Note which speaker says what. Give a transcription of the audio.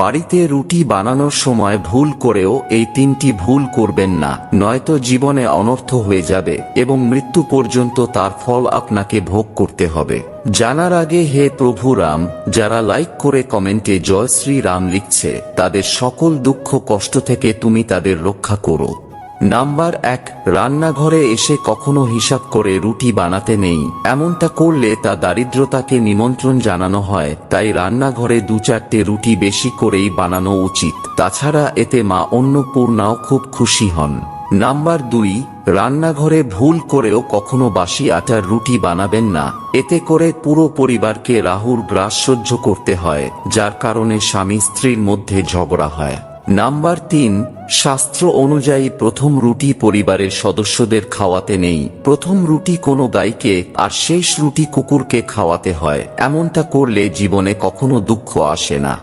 Speaker 1: বাড়িতে রুটি বানানোর সময় ভুল করেও এই তিনটি ভুল করবেন না, নয়তো জীবনে অনর্থ হয়ে যাবে এবং মৃত্যু পর্যন্ত তার ফল আপনাকে ভোগ করতে হবে। জানার আগে হে প্রভু রাম, যারা লাইক করে কমেন্টে জয় শ্রী রাম লিখছে তাদের সকল দুঃখ কষ্ট থেকে তুমি তাদের রক্ষা করো। নাম্বার 1, রান্নাঘরে এসে কখনো হিসাব করে রুটি বানাতে নেই। এমনটা করলে তা দারিদ্রতাকে নিমন্ত্রণ জানানো হয়, তাই রান্নাঘরে 2-4টে রুটি বেশি করেই বানানো উচিত। তাছাড়া এতে মা অন্নপূর্ণাও খুব খুশি হন। নাম্বার 2, রান্নাঘরে ভুল করেও কখনো বাসি আটার রুটি বানাবেন না। এতে করে পুরো পরিবারকে রাহুর গ্রাস সহ্য করতে হয়, যার কারণে স্বামী স্ত্রীর মধ্যে ঝগড়া হয়। নাম্বার 3, শাস্ত্র অনুযায়ী প্রথম রুটি পরিবারের সদস্যদের খাওয়াতে নেই। প্রথম রুটি কোনো গাইকে আর শেষ রুটি কুকুরকে খাওয়াতে হয়। এমনটা করলে জীবনে কখনো দুঃখ আসে না।